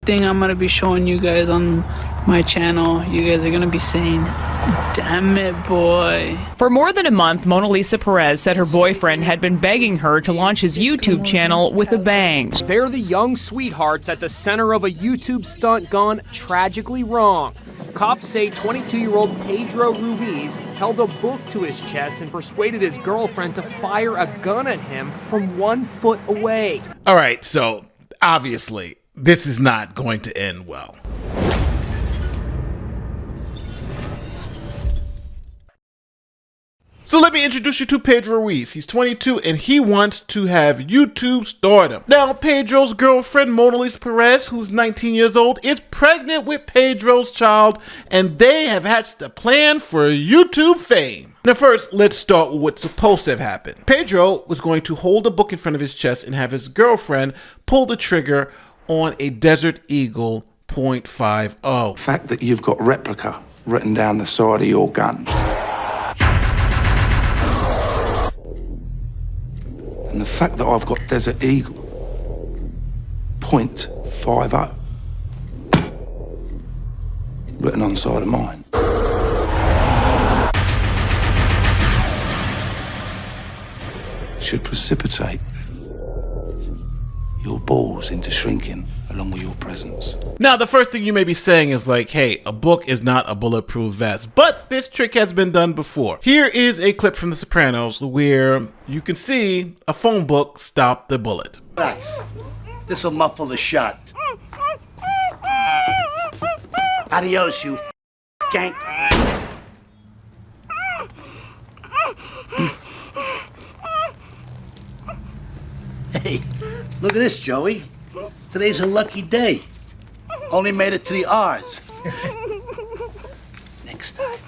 everything I'm gonna be showing you guys on my channel, you guys are gonna be saying, damn it, boy. For more than a month, Mona Lisa Perez said her boyfriend had been begging her to launch his YouTube channel with a bang. They're the young sweethearts at the center of a YouTube stunt gone tragically wrong. Cops say 22-year-old Pedro Ruiz held a book to his chest and persuaded his girlfriend to fire a gun at him from 1 foot away. All right, so obviously, this is not going to end well. So let me introduce you to Pedro Ruiz. He's 22 and he wants to have YouTube stardom. Now, Pedro's girlfriend, Mona Lisa Perez, who's 19 years old, is pregnant with Pedro's child, and they have hatched a plan for YouTube fame. Now first, let's start with what's supposed to have happened. Pedro was going to hold a book in front of his chest and have his girlfriend pull the trigger on a Desert Eagle .50. The fact that you've got replica written down the side of your gun. And the fact that I've got Desert Eagle .50 written on the side of mine. Should precipitate your balls into shrinking along with your presence. Now, the first thing you may be saying is like, hey, a book is not a bulletproof vest, but this trick has been done before. Here is a clip from The Sopranos where you can see a phone book stop the bullet. Relax. This'll muffle the shot. Adios, you gank. Hey, look at this, Joey. Today's a lucky day. Only made it to the R's. Next time.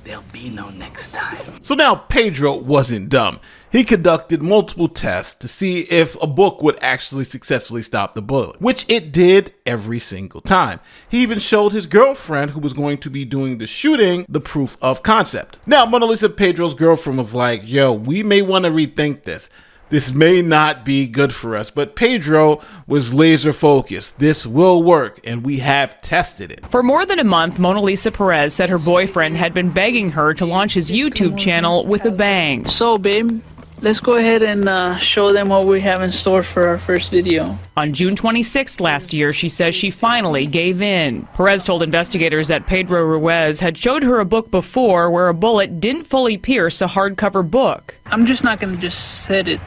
There'll be no next time. So now Pedro wasn't dumb. He conducted multiple tests to see if a book would actually successfully stop the bullet, which it did every single time. He even showed his girlfriend, who was going to be doing the shooting, the proof of concept. Now, Mona Lisa, Pedro's girlfriend, was like, yo, we may want to rethink this. This may not be good for us, but Pedro was laser focused. This will work, and we have tested it. For more than a month, Mona Lisa Perez said her boyfriend had been begging her to launch his YouTube channel with a bang. So, babe, let's go ahead and show them what we have in store for our first video. On June 26th last year, she says she finally gave in. Perez told investigators that Pedro Ruiz had showed her a book before where a bullet didn't fully pierce a hardcover book. I'm just not going to just set it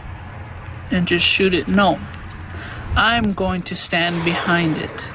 and just shoot it. No. I'm going to stand behind it.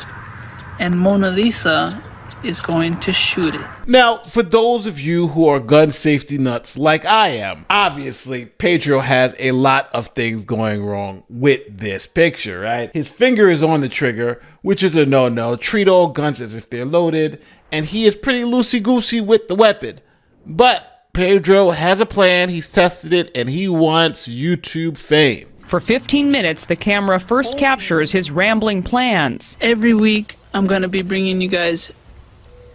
And Mona Lisa is going to shoot it. Now, for those of you who are gun safety nuts like I am, obviously Pedro has a lot of things going wrong with this picture, right? His finger is on the trigger, which is a no-no. Treat all guns as if they're loaded, and he is pretty loosey-goosey with the weapon. But Pedro has a plan, he's tested it, and he wants YouTube fame. For 15 minutes, the camera first captures his rambling plans. Every week, I'm going to be bringing you guys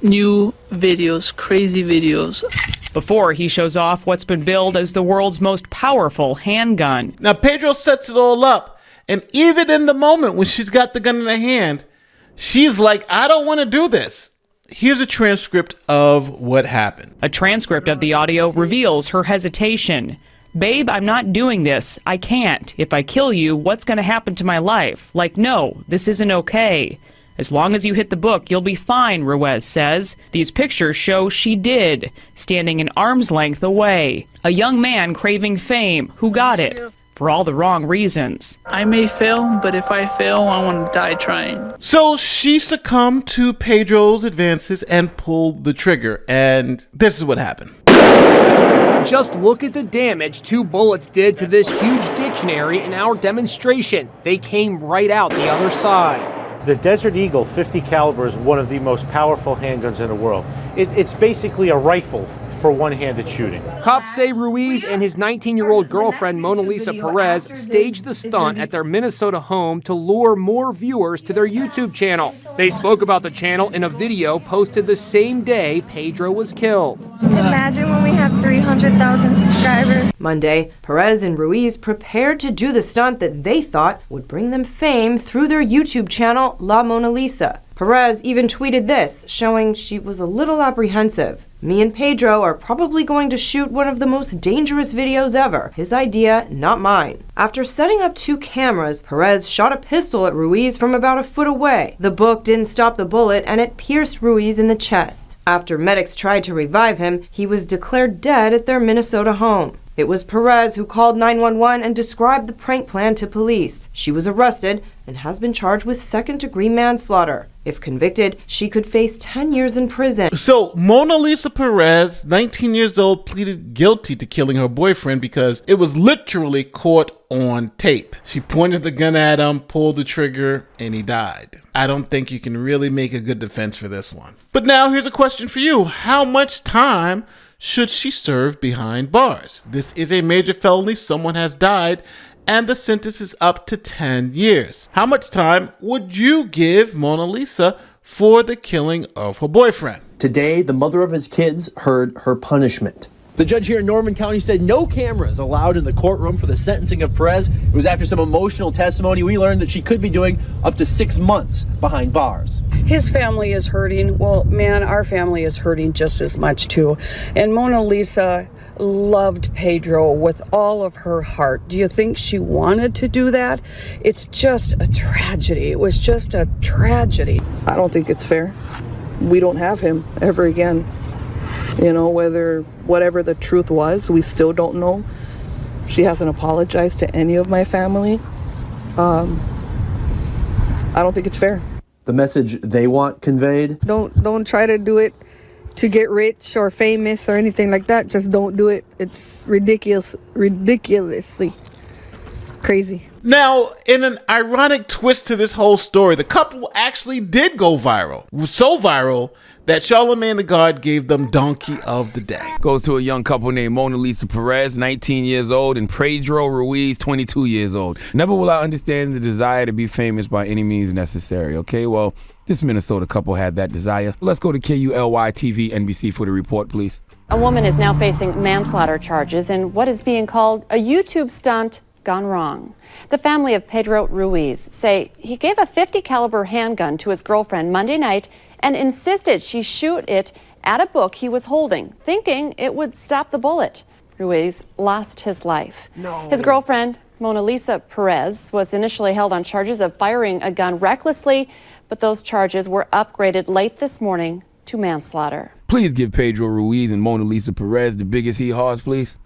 new videos, crazy videos. Before he shows off what's been billed as the world's most powerful handgun. Now, Pedro sets it all up, and even in the moment when she's got the gun in her hand, she's like, I don't want to do this. Here's a transcript of what happened. A transcript of the audio reveals her hesitation. Babe, I'm not doing this. I can't. If I kill you, what's going to happen to my life? Like, no, this isn't okay. As long as you hit the book, you'll be fine, Ruiz says. These pictures show she did, standing an arm's length away. A young man craving fame who got it for all the wrong reasons. I may fail, but if I fail, I want to die trying. So she succumbed to Pedro's advances and pulled the trigger, and this is what happened. Just look at the damage 2 bullets did to this huge dictionary in our demonstration. They came right out the other side. The Desert Eagle 50 caliber is one of the most powerful handguns in the world. It's basically a rifle for one-handed shooting. Cops say Ruiz and his 19-year-old girlfriend Mona Lisa Perez staged the stunt at their Minnesota home to lure more viewers to their YouTube channel. They spoke about the channel in a video posted the same day Pedro was killed. Imagine when we have 300,000 subscribers. Monday, Perez and Ruiz prepared to do the stunt that they thought would bring them fame through their YouTube channel account La Mona Lisa. Perez even tweeted this, showing she was a little apprehensive. Me and Pedro are probably going to shoot one of the most dangerous videos ever. His idea, not mine. After setting up 2 cameras, Perez shot a pistol at Ruiz from about a foot away. The book didn't stop the bullet and it pierced Ruiz in the chest. After medics tried to revive him, he was declared dead at their Minnesota home. It was Perez who called 911 and described the prank plan to police. She was arrested and has been charged with second-degree manslaughter. If convicted, she could face 10 years in prison. So Mona Lisa Perez, 19 years old, pleaded guilty to killing her boyfriend because it was literally caught on tape. She pointed the gun at him, pulled the trigger, and he died. I don't think you can really make a good defense for this one. But now here's a question for you. How much time should she serve behind bars? This is a major felony. Someone has died, and the sentence is up to 10 years. How much time would you give Mona Lisa for the killing of her boyfriend? Today, the mother of his kids heard her punishment. The judge here in Norman County said no cameras allowed in the courtroom for the sentencing of Perez. It was after some emotional testimony we learned that she could be doing up to 6 months behind bars. His family is hurting. Well, man, our family is hurting just as much too. And Mona Lisa loved Pedro with all of her heart. Do you think she wanted to do that? It's just a tragedy. It was just a tragedy. I don't think it's fair. We don't have him ever again. You know, whatever the truth was, we still don't know. She hasn't apologized to any of my family. I don't think it's fair. The message they want conveyed? Don't try to do it to get rich or famous or anything like that. Just don't do it. It's ridiculously crazy. Now, in an ironic twist to this whole story, the couple actually did go viral. So viral that Charlamagne the God gave them Donkey of the Day. Goes to a young couple named Mona Lisa Perez, 19 years old, and Pedro Ruiz, 22 years old. Never will I understand the desire to be famous by any means necessary, okay? Well, this Minnesota couple had that desire. Let's go to KULY-TV NBC for the report, please. A woman is now facing manslaughter charges in what is being called a YouTube stunt gone wrong. The family of Pedro Ruiz say he gave a .50 caliber handgun to his girlfriend Monday night and insisted she shoot it at a book he was holding, thinking it would stop the bullet. Ruiz lost his life. No. His girlfriend, Mona Lisa Perez, was initially held on charges of firing a gun recklessly, but those charges were upgraded late this morning to manslaughter. Please give Pedro Ruiz and Mona Lisa Perez the biggest hee-haws, please.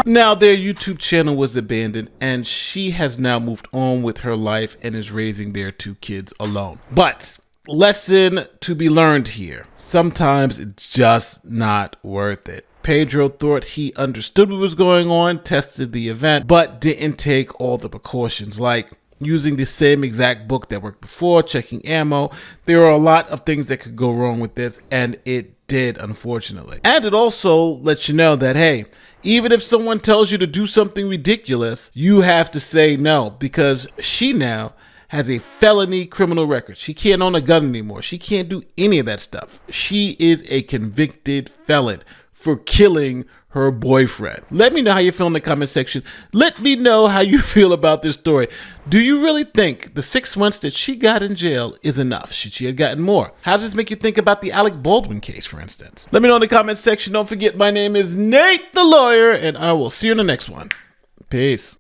Now their YouTube channel was abandoned and she has now moved on with her life and is raising their 2 kids alone. But lesson to be learned here. Sometimes it's just not worth it. Pedro thought he understood what was going on, tested the event, but didn't take all the precautions like using the same exact book that worked before, checking ammo. There are a lot of things that could go wrong with this, and it did, unfortunately. And it also lets you know that, hey, even if someone tells you to do something ridiculous, you have to say no, because she now has a felony criminal record. She can't own a gun anymore. She can't do any of that stuff. She is a convicted felon for killing her boyfriend. Let me know how you feel in the comment section. Let me know how you feel about this story. Do you really think the 6 months that she got in jail is enough? Should she have gotten more? How does this make you think about the Alec Baldwin case, for instance? Let me know in the comment section. Don't forget, my name is Nate the Lawyer, and I will see you in the next one. Peace.